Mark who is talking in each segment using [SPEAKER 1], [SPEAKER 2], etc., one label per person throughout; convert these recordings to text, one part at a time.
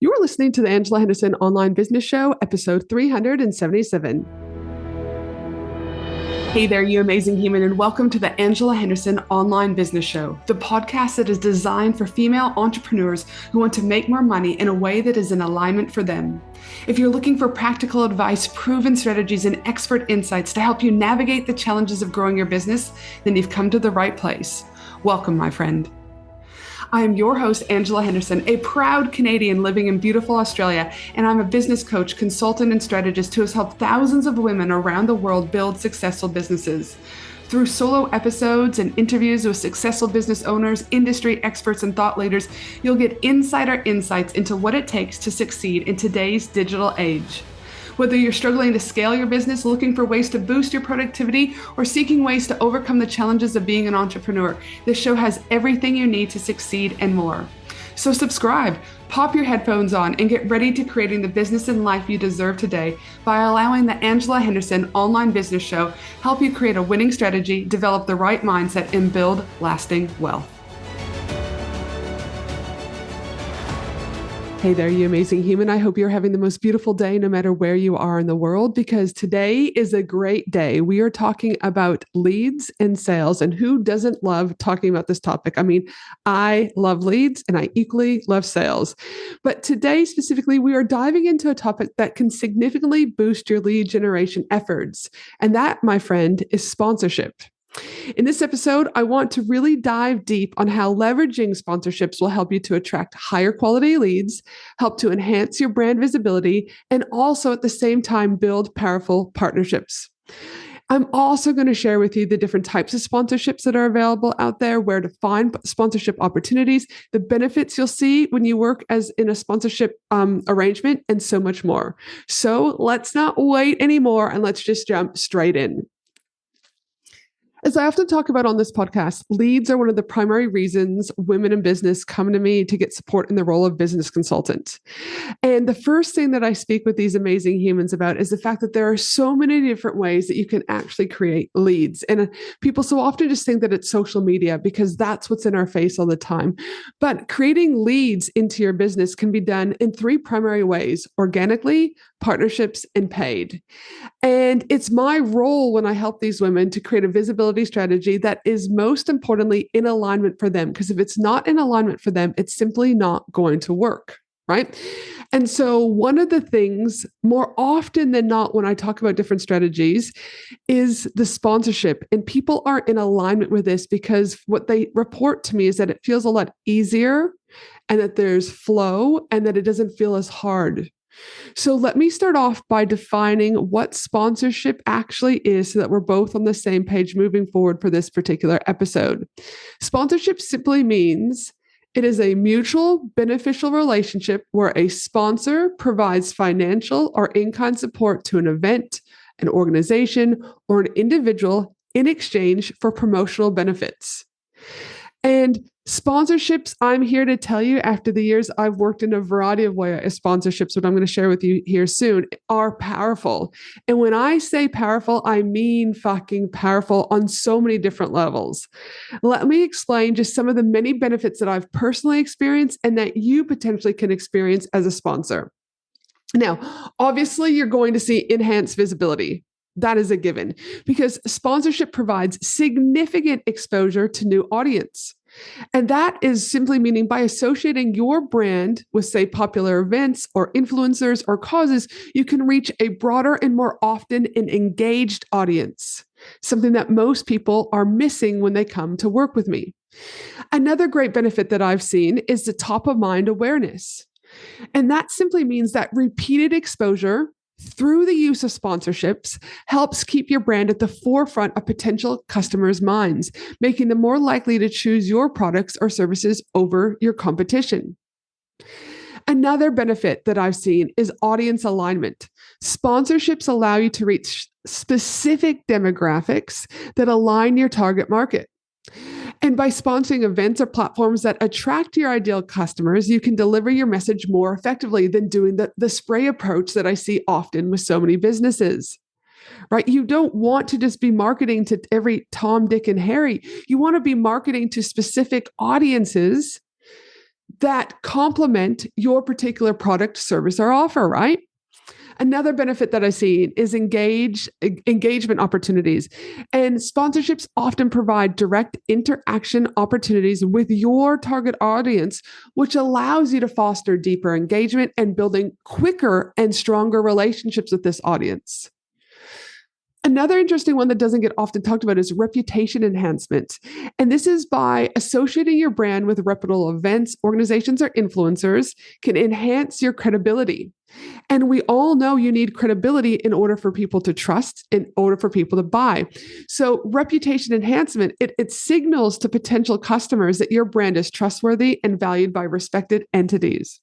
[SPEAKER 1] You're listening to the Angela Henderson Online Business Show, episode 377. Hey there, you amazing human, and welcome to the Angela Henderson Online Business Show, the podcast that is designed for female entrepreneurs who want to make more money in a way that is in alignment for them. If you're looking for practical advice, proven strategies, and expert insights to help you navigate the challenges of growing your business, then you've come to the right place. Welcome, my friend. I am your host, Angela Henderson, a proud Canadian living in beautiful Australia, and I'm a business coach, consultant, and strategist who has helped thousands of women around the world build successful businesses. Through solo episodes and interviews with successful business owners, industry experts, and thought leaders, you'll get insider insights into what it takes to succeed in today's digital age. Whether you're struggling to scale your business, looking for ways to boost your productivity, or seeking ways to overcome the challenges of being an entrepreneur, this show has everything you need to succeed and more. So subscribe, pop your headphones on, and get ready to creating the business and life you deserve today by allowing the Angela Henderson Online Business Show help you create a winning strategy, develop the right mindset, and build lasting wealth. Hey there, you amazing human. I hope you're having the most beautiful day no matter where you are in the world, because today is a great day. We are talking about leads and sales, and who doesn't love talking about this topic? I mean, I love leads and I equally love sales. But today specifically, we are diving into a topic that can significantly boost your lead generation efforts. And that, my friend, is sponsorship. In this episode, I want to really dive deep on how leveraging sponsorships will help you to attract higher quality leads, help to enhance your brand visibility, and also at the same time build powerful partnerships. I'm also going to share with you the different types of sponsorships that are available out there, where to find sponsorship opportunities, the benefits you'll see when you work as in a sponsorship arrangement, and so much more. So let's not wait anymore and let's just jump straight in. As I often talk about on this podcast, leads are one of the primary reasons women in business come to me to get support in the role of business consultant. And the first thing that I speak with these amazing humans about is the fact that there are so many different ways that you can actually create leads. And people so often just think that it's social media because that's what's in our face all the time. But creating leads into your business can be done in three primary ways: organically, partnerships, and paid. And it's my role when I help these women to create a visibility strategy that is most importantly in alignment for them. Because if it's not in alignment for them, it's simply not going to work, right? And so one of the things, more often than not, when I talk about different strategies, is the sponsorship. And people aren't in alignment with this because what they report to me is that it feels a lot easier and that there's flow and that it doesn't feel as hard. So let me start off by defining what sponsorship actually is so that we're both on the same page moving forward for this particular episode. Sponsorship simply means it is a mutual beneficial relationship where a sponsor provides financial or in-kind support to an event, an organization, or an individual in exchange for promotional benefits. And sponsorships, I'm here to tell you, after the years I've worked in a variety of ways as sponsorships, what I'm going to share with you here soon, are powerful. And when I say powerful, I mean fucking powerful on so many different levels. Let me explain just some of the many benefits that I've personally experienced and that you potentially can experience as a sponsor. Now, obviously, you're going to see enhanced visibility. That is a given because sponsorship provides significant exposure to new audience. And that is simply meaning by associating your brand with, say, popular events or influencers or causes, you can reach a broader and more often an engaged audience, something that most people are missing when they come to work with me. Another great benefit that I've seen is the top of mind awareness. And that simply means that repeated exposure through the use of sponsorships helps keep your brand at the forefront of potential customers' minds, making them more likely to choose your products or services over your competition. Another benefit that I've seen is audience alignment. Sponsorships allow you to reach specific demographics that align your target market. And by sponsoring events or platforms that attract your ideal customers, you can deliver your message more effectively than doing the spray approach that I see often with so many businesses, right? You don't want to just be marketing to every Tom, Dick, and Harry. You want to be marketing to specific audiences that complement your particular product, service, or offer, right? Another benefit that I see is engagement opportunities. And sponsorships often provide direct interaction opportunities with your target audience, which allows you to foster deeper engagement and building quicker and stronger relationships with this audience. Another interesting one that doesn't get often talked about is reputation enhancement. And this is by associating your brand with reputable events, organizations, or influencers can enhance your credibility. And we all know you need credibility in order for people to trust, in order for people to buy. So reputation enhancement, it signals to potential customers that your brand is trustworthy and valued by respected entities.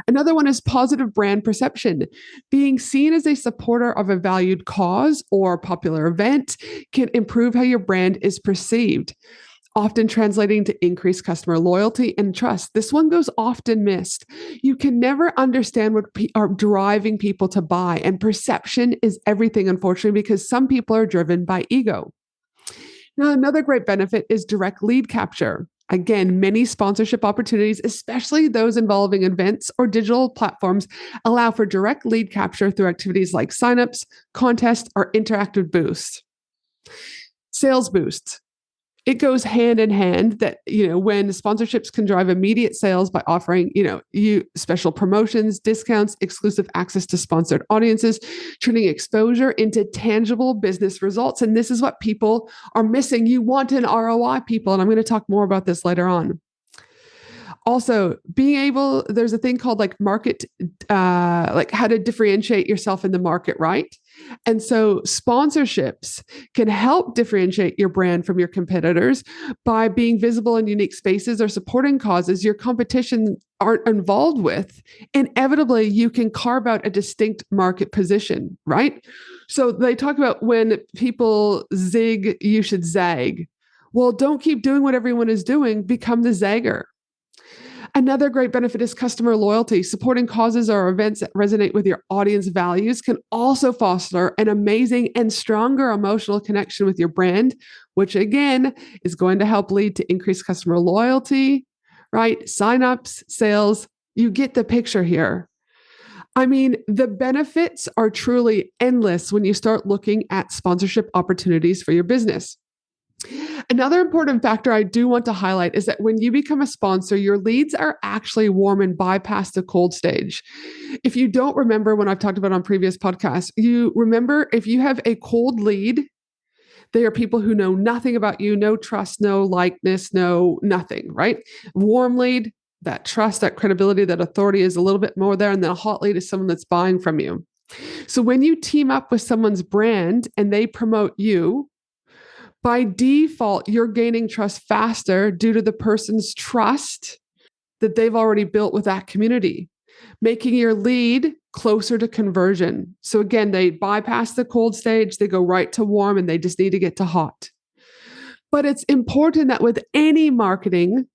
[SPEAKER 1] Another one is positive brand perception. Being seen as a supporter of a valued cause or popular event can improve how your brand is perceived, often translating to increased customer loyalty and trust. This one goes often missed. You can never understand what are driving people to buy, and perception is everything, unfortunately, because some people are driven by ego. Now, another great benefit is direct lead capture. Again, many sponsorship opportunities, especially those involving events or digital platforms, allow for direct lead capture through activities like signups, contests, or interactive boosts. Sales boosts. It goes hand in hand that, when sponsorships can drive immediate sales by offering, you special promotions, discounts, exclusive access to sponsored audiences, turning exposure into tangible business results. And this is what people are missing. You want an ROI, people. And I'm going to talk more about this later on. Also, there's a thing called like market, like how to differentiate yourself in the market, right? And so sponsorships can help differentiate your brand from your competitors by being visible in unique spaces or supporting causes your competition aren't involved with. Inevitably, you can carve out a distinct market position, right? So they talk about when people zig, you should zag. Well, don't keep doing what everyone is doing, become the zagger. Another great benefit is customer loyalty. Supporting causes or events that resonate with your audience values can also foster an amazing and stronger emotional connection with your brand, which again is going to help lead to increased customer loyalty, right? Signups, sales, you get the picture here. I mean, the benefits are truly endless when you start looking at sponsorship opportunities for your business. Another important factor I do want to highlight is that when you become a sponsor, your leads are actually warm and bypass the cold stage. If you don't remember when I've talked about on previous podcasts, you remember if you have a cold lead, they are people who know nothing about you, no trust, no likeness, no nothing, right? Warm lead, that trust, that credibility, that authority is a little bit more there. And then a hot lead is someone that's buying from you. So when you team up with someone's brand and they promote you, by default, you're gaining trust faster due to the person's trust that they've already built with that community, making your lead closer to conversion. So again, they bypass the cold stage, they go right to warm, and they just need to get to hot. But it's important that with any marketing,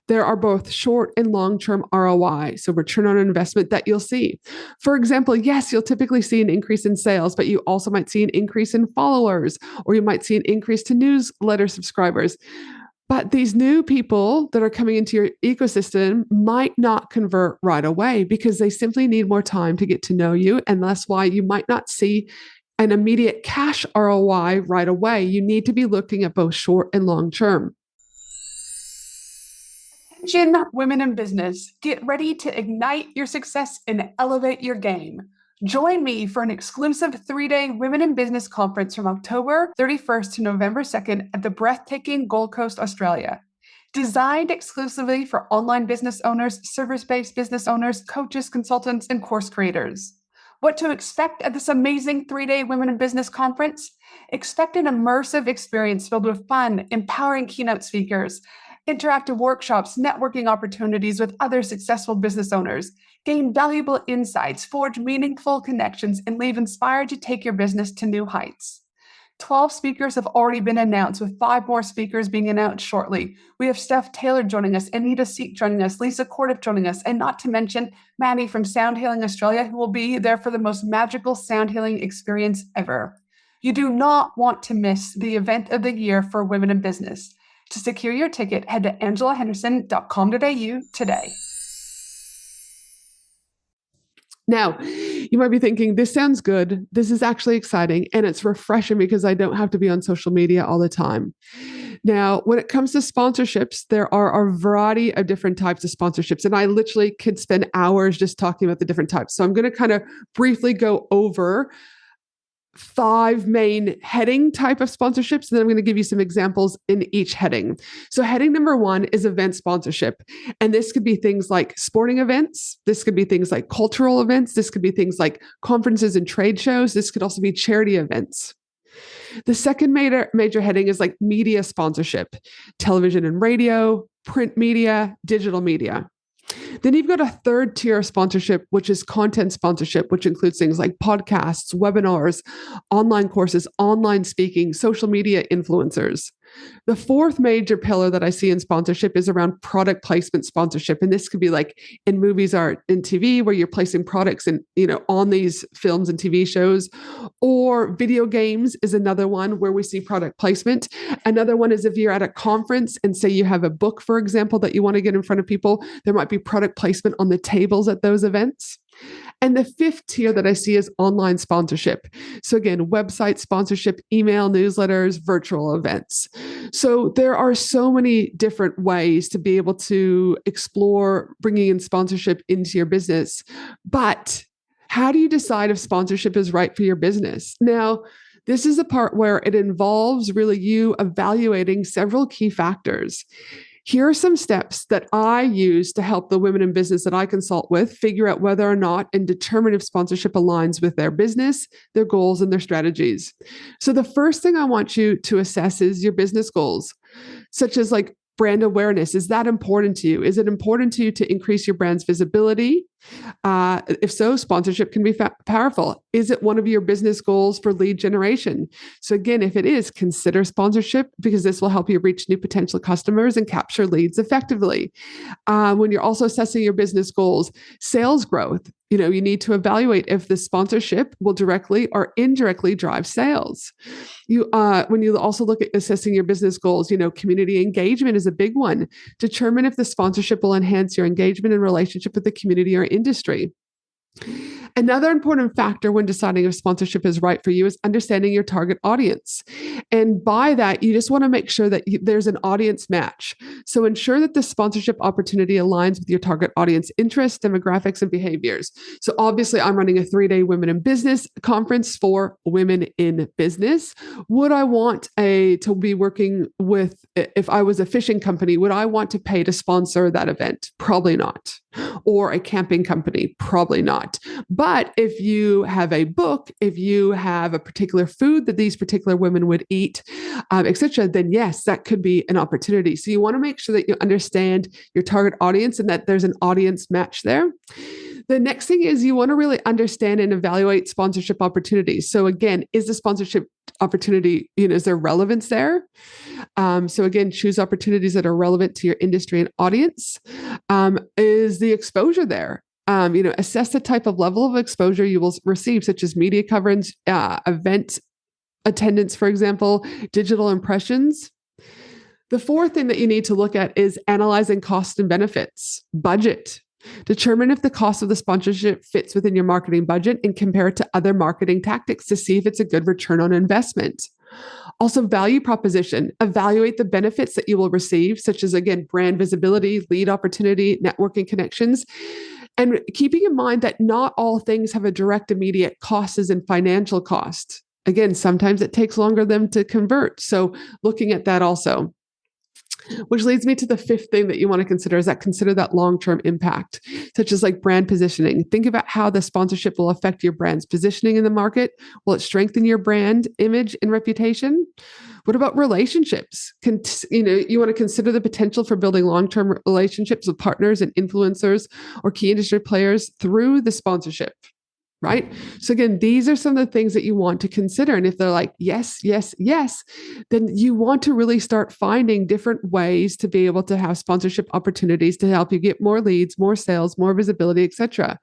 [SPEAKER 1] there are both short and long-term ROI, so return on investment that you'll see. For example, yes, you'll typically see an increase in sales, but you also might see an increase in followers, or you might see an increase to newsletter subscribers. But these new people that are coming into your ecosystem might not convert right away because they simply need more time to get to know you. And that's why you might not see an immediate cash ROI right away. You need to be looking at both short and long term.
[SPEAKER 2] Attention, women in business, get ready to ignite your success and elevate your game. Join me for an exclusive 3-day Women in Business conference from October 31st to November 2nd at the breathtaking Gold Coast, Australia. Designed exclusively for online business owners, service-based business owners, coaches, consultants, and course creators. What to expect at this amazing 3-day Women in Business conference? Expect an immersive experience filled with fun, empowering keynote speakers, interactive workshops, networking opportunities with other successful business owners, gain valuable insights, forge meaningful connections, and leave inspired to take your business to new heights. 12 speakers have already been announced, with 5 more speakers being announced shortly. We have Steph Taylor joining us, Anita Seek joining us, Lisa Cordiff joining us, and not to mention Maddie from Sound Healing Australia, who will be there for the most magical sound healing experience ever. You do not want to miss the event of the year for women in business. To secure your ticket, head to angelahenderson.com.au today.
[SPEAKER 1] Now, you might be thinking, this sounds good. This is actually exciting. And it's refreshing because I don't have to be on social media all the time. Now, when it comes to sponsorships, there are a variety of different types of sponsorships. And I literally could spend hours just talking about the different types. So I'm going to kind of briefly go over 5 main heading type of sponsorships. And then I'm going to give you some examples in each heading. So heading number 1 is event sponsorship. And this could be things like sporting events. This could be things like cultural events. This could be things like conferences and trade shows. This could also be charity events. The second major heading is like media sponsorship, television and radio, print media, digital media. Then you've got a third tier of sponsorship, which is content sponsorship, which includes things like podcasts, webinars, online courses, online speaking, social media influencers. The fourth major pillar that I see in sponsorship is around product placement sponsorship. And this could be like in movies or in TV where you're placing products in, on these films and TV shows, or video games is another one where we see product placement. Another one is if you're at a conference and say you have a book, for example, that you want to get in front of people, there might be product placement on the tables at those events. And the fifth tier that I see is online sponsorship. So again, website sponsorship, email newsletters, virtual events. So there are so many different ways to be able to explore bringing in sponsorship into your business. But how do you decide if sponsorship is right for your business? Now, this is the part where it involves really you evaluating several key factors. Here are some steps that I use to help the women in business that I consult with figure out whether or not and determine if sponsorship aligns with their business, their goals, and their strategies. So the first thing I want you to assess is your business goals, such as like brand awareness. Is that important to you? Is it important to you to increase your brand's visibility? If so, sponsorship can be powerful. Is it one of your business goals for lead generation? So again, if it is, consider sponsorship because this will help you reach new potential customers and capture leads effectively. When you're also assessing your business goals, sales growth, you need to evaluate if the sponsorship will directly or indirectly drive sales. When you also look at assessing your business goals, community engagement is a big one. Determine if the sponsorship will enhance your engagement and relationship with the community or industry. Another important factor when deciding if sponsorship is right for you is understanding your target audience. And by that, you just want to make sure that there's an audience match. So ensure that the sponsorship opportunity aligns with your target audience interests, demographics, and behaviors. So obviously, I'm running a 3-day Women in Business conference for women in business. Would I want to be working with, if I was a fishing company, would I want to pay to sponsor that event? Probably not. Or a camping company? Probably not. But if you have a book, if you have a particular food that these particular women would eat, etc., then yes, that could be an opportunity. So you want to make sure that you understand your target audience and that there's an audience match there. The next thing is you want to really understand and evaluate sponsorship opportunities. So again, is the sponsorship opportunity, is there relevance there? So again, choose opportunities that are relevant to your industry and audience. Is the exposure there? Assess the type of level of exposure you will receive, such as media coverage, event attendance, for example, digital impressions. The fourth thing that you need to look at is analyzing costs and benefits, budget. Determine if the cost of the sponsorship fits within your marketing budget and compare it to other marketing tactics to see if it's a good return on investment. Also, value proposition. Evaluate the benefits that you will receive, such as, again, brand visibility, lead opportunity, networking connections. And keeping in mind that not all things have a direct immediate cost as in financial cost. Again, sometimes it takes longer than to convert. So looking at that also. Which leads me to the fifth thing that you want to consider is that consider that long-term impact, such as like brand positioning. Think about how the sponsorship will affect your brand's positioning in the market. Will it strengthen your brand image and reputation? What about relationships? You want to consider the potential for building long-term relationships with partners and influencers or key industry players through the sponsorship. Right? So again, these are some of the things that you want to consider. And if they're like, yes, yes, yes, then you want to really start finding different ways to be able to have sponsorship opportunities to help you get more leads, more sales, more visibility, etc.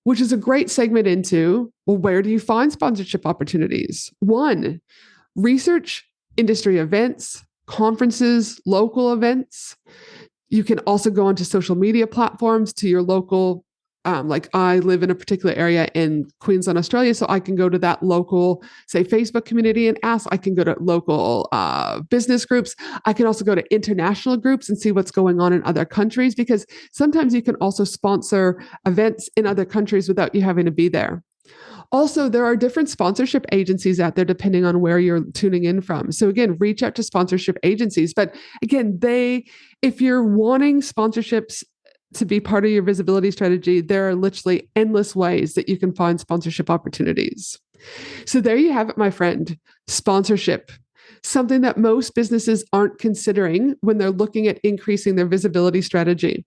[SPEAKER 1] Which is a great segment into, well, where do you find sponsorship opportunities? One, research industry events, conferences, local events. You can also go onto social media platforms to your local, like I live in a particular area in Queensland, Australia, so I can go to that local, say, Facebook community and ask. I can go to local business groups. I can also go to international groups and see what's going on in other countries, because sometimes you can also sponsor events in other countries without you having to be there. Also, there are different sponsorship agencies out there depending on where you're tuning in from. So again, reach out to sponsorship agencies. But again, if you're wanting sponsorships to be part of your visibility strategy, there are literally endless ways that you can find sponsorship opportunities. So there you have it, my friend. Sponsorship, something that most businesses aren't considering when they're looking at increasing their visibility strategy.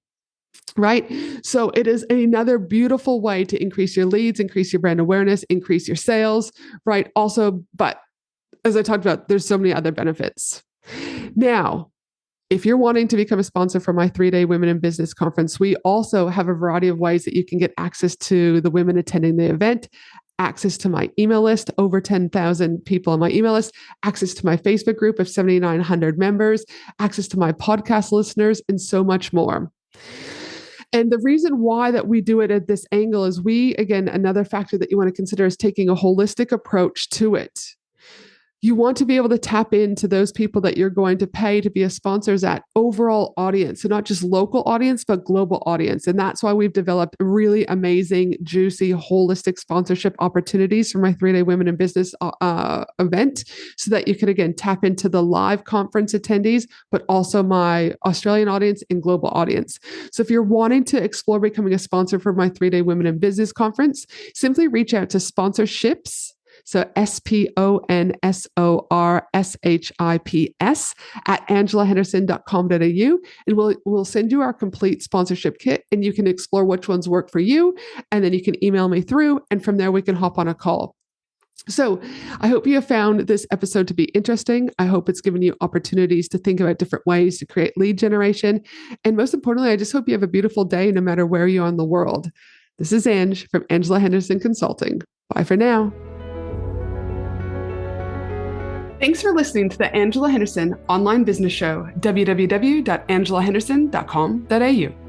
[SPEAKER 1] Right? So it is another beautiful way to increase your leads, increase your brand awareness, increase your sales, right? Also, but as I talked about, there's so many other benefits. Now, if you're wanting to become a sponsor for my 3-day Women in Business conference, we also have a variety of ways that you can get access to the women attending the event, access to my email list, over 10,000 people on my email list, access to my Facebook group of 7,900 members, access to my podcast listeners, and so much more. And the reason why that we do it at this angle is again, another factor that you want to consider is taking a holistic approach to it. You want to be able to tap into those people that you're going to pay to be a sponsors at overall audience. So not just local audience, but global audience. And that's why we've developed really amazing, juicy, holistic sponsorship opportunities for my 3-day Women in Business event, so that you can, again, tap into the live conference attendees, but also my Australian audience and global audience. So if you're wanting to explore becoming a sponsor for my 3-day Women in Business conference, simply reach out to sponsorships. So sponsorships at angelahenderson.com.au. And we'll send you our complete sponsorship kit, and you can explore which ones work for you. And then you can email me through, and from there we can hop on a call. So I hope you have found this episode to be interesting. I hope it's given you opportunities to think about different ways to create lead generation. And most importantly, I just hope you have a beautiful day no matter where you are in the world. This is Ange from Angela Henderson Consulting. Bye for now. Thanks for listening to the Angela Henderson Online Business Show, www.angelahenderson.com.au.